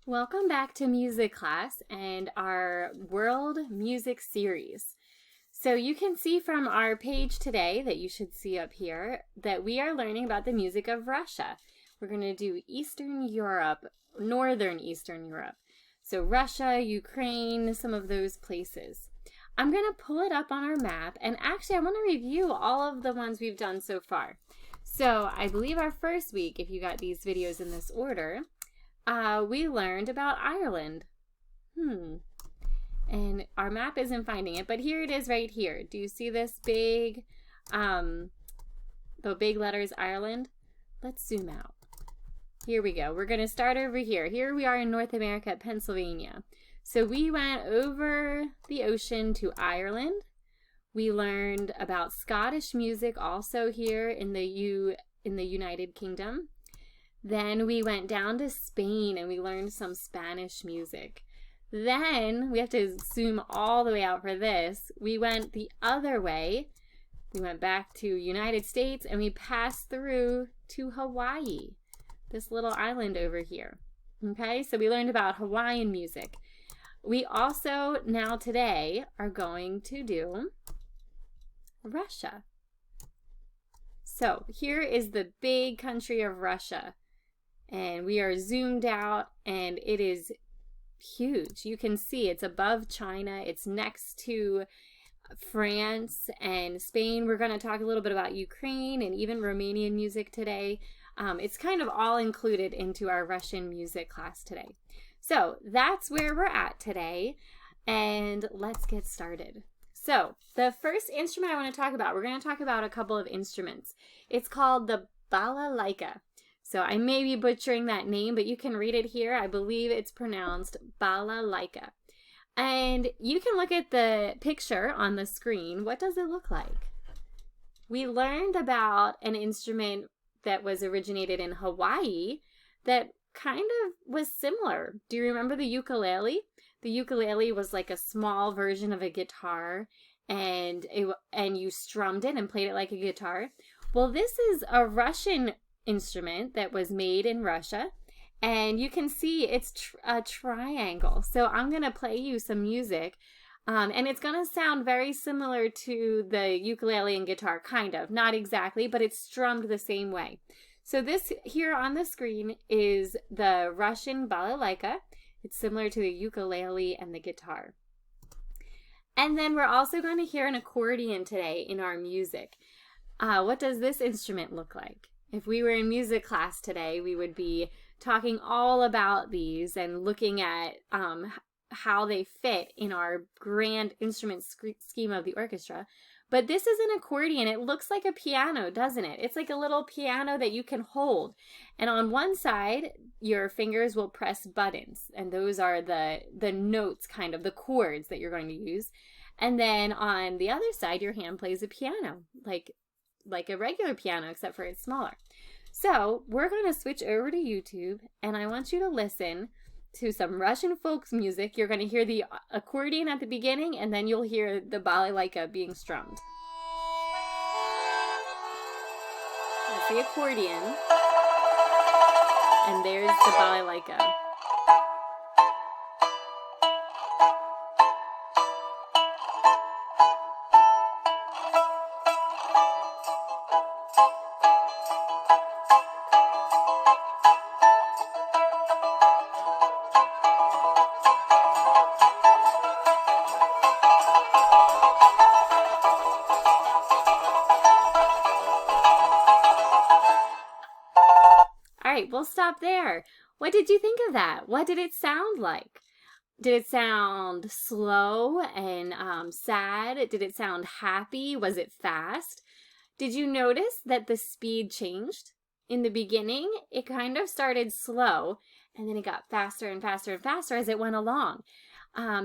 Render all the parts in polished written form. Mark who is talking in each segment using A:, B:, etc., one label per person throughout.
A: Welcome back to music class and our world music series. So you can see from our page today that you should see up here that we are learning about the music of Russia. We're going to do Eastern Europe, Northern Eastern Europe. So Russia, Ukraine, some of those places. I'm going to pull it up on our map, and actually I want to review all of the ones we've done so far. So I believe our first week, if you got these videos in this order, we learned about Ireland. And our map isn't finding it, but here it is right here. Do you see this big, the big letters Ireland? Let's zoom out. Here we go. We're going to start over here. Here we are in North America, Pennsylvania. So we went over the ocean to Ireland. We learned about Scottish music also here in the United Kingdom. Then we went down to Spain and we learned some Spanish music. Then we have to zoom all the way out for this. We went the other way. We went back to United States and we passed through to Hawaii, this little island over here. Okay, so we learned about Hawaiian music. We also now today are going to do Russia. So here is the big country of Russia. And we are zoomed out and it is huge. You can see it's above China. It's next to France and Spain. We're going to talk a little bit about Ukraine and even Romanian music today. It's kind of all included into our Russian music class today. So that's where we're at today. And let's get started. So the first instrument I want to talk about, we're going to talk about a couple of instruments. It's called the balalaika. So I may be butchering that name, but you can read it here. I believe it's pronounced balalaika. And you can look at the picture on the screen. What does it look like? We learned about an instrument that was originated in Hawaii that kind of was similar. Do you remember the ukulele? The ukulele was like a small version of a guitar, and you strummed it and played it like a guitar. Well, this is a Russian instrument that was made in Russia, and you can see it's a triangle. So I'm going to play you some music, and it's going to sound very similar to the ukulele and guitar, kind of. Not exactly, but it's strummed the same way. So this here on the screen is the Russian balalaika. It's similar to the ukulele and the guitar. And then we're also going to hear an accordion today in our music. What does this instrument look like? If we were in music class today, we would be talking all about these and looking at how they fit in our grand instrument scheme of the orchestra. But this is an accordion. It looks like a piano, doesn't it? It's like a little piano that you can hold. And on one side, your fingers will press buttons. And those are the notes, kind of, the chords that you're going to use. And then on the other side, your hand plays a piano, like a regular piano, except for it's smaller. So we're going to switch over to YouTube, and I want you to listen to some Russian folk music. You're going to hear the accordion at the beginning, and then you'll hear the balalaika being strummed. That's the accordion, and there's the balalaika. We'll stop there. What did you think of that? What did it sound like? Did it sound slow and sad? Did it sound happy? Was it fast? Did you notice that the speed changed? In the beginning, it kind of started slow, and then it got faster and faster and faster as it went along.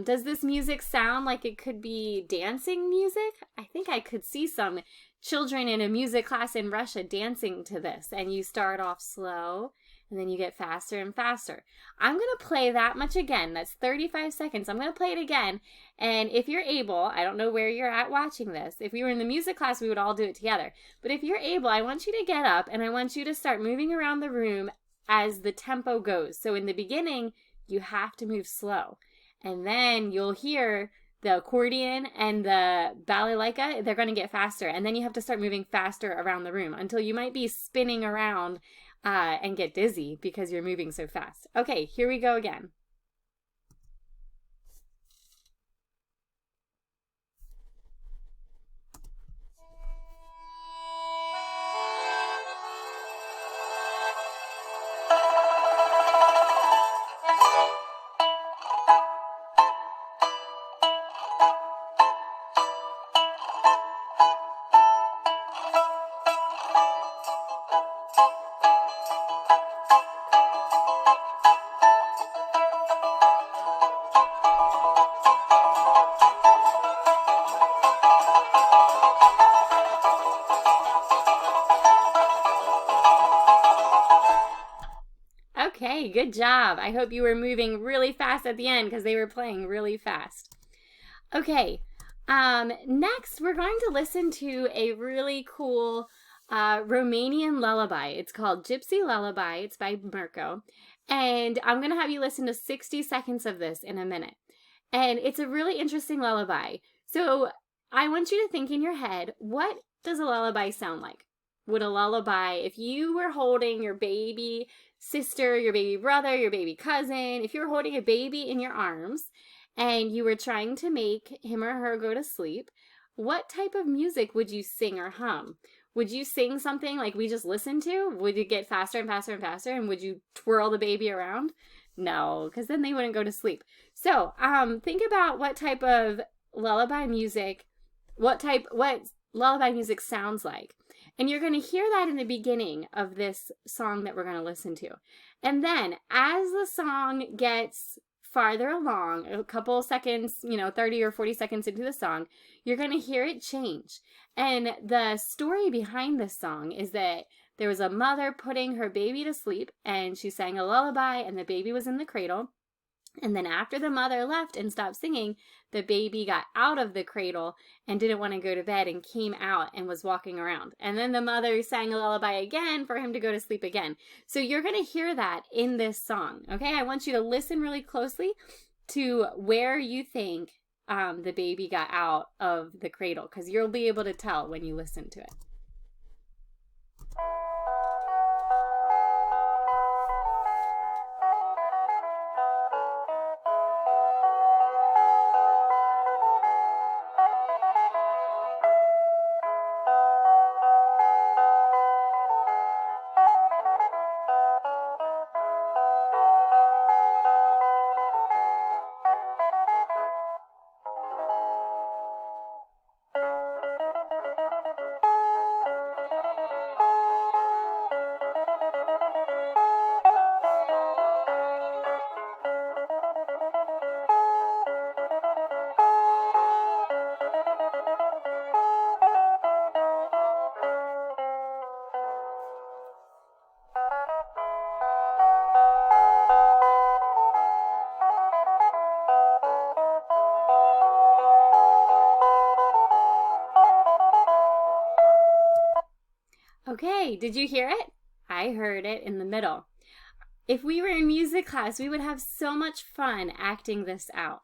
A: Does this music sound like it could be dancing music? I think I could see some children in a music class in Russia dancing to this, and you start off slow and then you get faster and faster. I'm going to play that much again. That's 35 seconds. I'm going to play it again, and if you're able, I don't know where you're at watching this. If we were in the music class, we would all do it together. But if you're able, I want you to get up and I want you to start moving around the room as the tempo goes. So in the beginning, You have to move slow. And then you'll hear the accordion and the balalaika, they're going to get faster. And then you have to start moving faster around the room until you might be spinning around and get dizzy because you're moving so fast. Okay, here we go again. Okay, good job. I hope you were moving really fast at the end because they were playing really fast. Okay, next we're going to listen to a really cool Romanian lullaby. It's called Gypsy Lullaby. It's by Mirko. And I'm going to have you listen to 60 seconds of this in a minute. And it's a really interesting lullaby. So I want you to think in your head, what does a lullaby sound like? Would a lullaby, if you were holding your baby sister, your baby brother, your baby cousin, if you were holding a baby in your arms and you were trying to make him or her go to sleep, what type of music would you sing or hum? Would you sing something like we just listened to? Would you get faster and faster and faster? And would you twirl the baby around? No, because then they wouldn't go to sleep. So think about what type of lullaby music, what lullaby music sounds like. And you're going to hear that in the beginning of this song that we're going to listen to. And then as the song gets farther along, a couple seconds, 30 or 40 seconds into the song, you're going to hear it change. And the story behind this song is that there was a mother putting her baby to sleep and she sang a lullaby and the baby was in the cradle. And then after the mother left and stopped singing, the baby got out of the cradle and didn't want to go to bed and came out and was walking around. And then the mother sang a lullaby again for him to go to sleep again. So you're going to hear that in this song. Okay, I want you to listen really closely to where you think the baby got out of the cradle, because you'll be able to tell when you listen to it. Okay, did you hear it? I heard it in the middle. If we were in music class, we would have so much fun acting this out.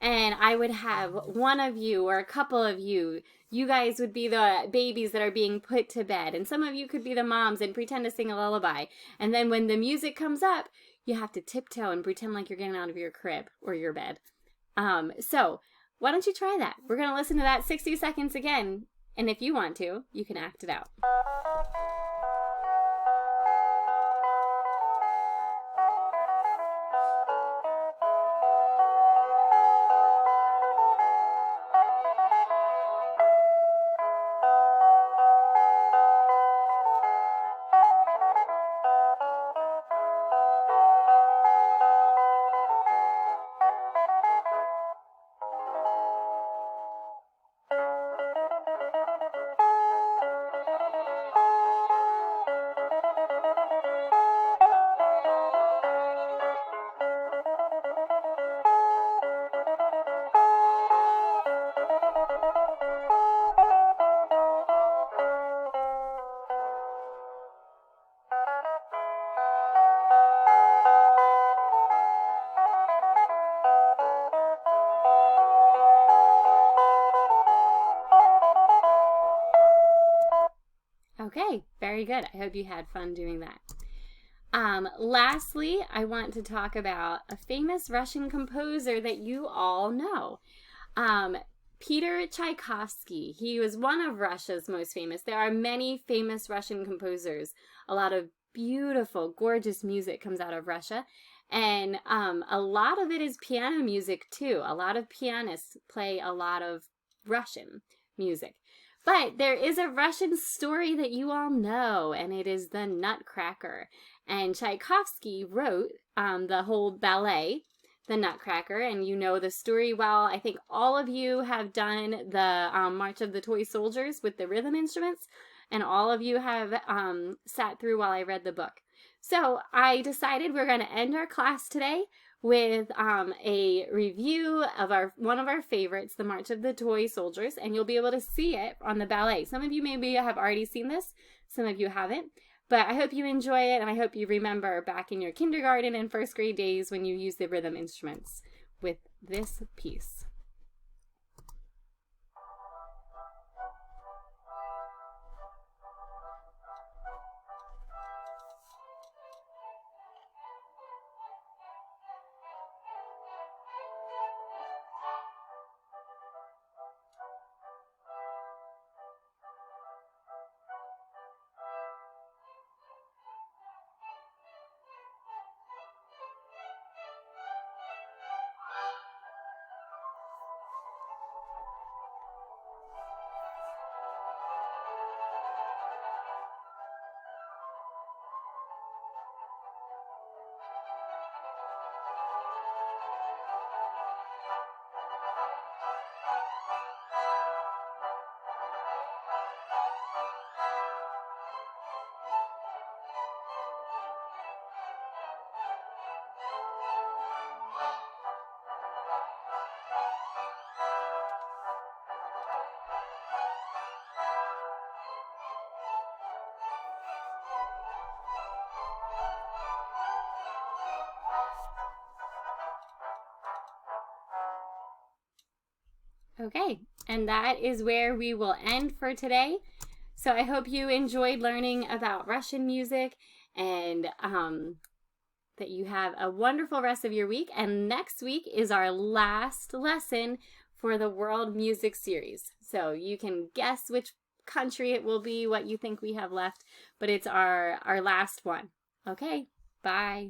A: And I would have one of you or a couple of you guys would be the babies that are being put to bed. And some of you could be the moms and pretend to sing a lullaby. And then when the music comes up, you have to tiptoe and pretend like you're getting out of your crib or your bed. So why don't you try that? We're going to listen to that 60 seconds again. And if you want to, you can act it out. Okay, very good. I hope you had fun doing that. Lastly, I want to talk about a famous Russian composer that you all know. Peter Tchaikovsky. He was one of Russia's most famous. There are many famous Russian composers. A lot of beautiful, gorgeous music comes out of Russia. And a lot of it is piano music too. A lot of pianists play a lot of Russian music. But there is a Russian story that you all know, and it is the Nutcracker. And Tchaikovsky wrote the whole ballet, the Nutcracker, and you know the story well. I think all of you have done the March of the Toy Soldiers with the rhythm instruments, and all of you have sat through while I read the book. So I decided we're going to end our class today with a review of one of our favorites, the March of the Toy Soldiers, and you'll be able to see it on the ballet. Some of you maybe have already seen this, some of you haven't, but I hope you enjoy it, and I hope you remember back in your kindergarten and first grade days when you used the rhythm instruments with this piece. Okay, and that is where we will end for today. So I hope you enjoyed learning about Russian music, and that you have a wonderful rest of your week. And next week is our last lesson for the World Music Series. So you can guess which country it will be, what you think we have left, but it's our last one. Okay, bye.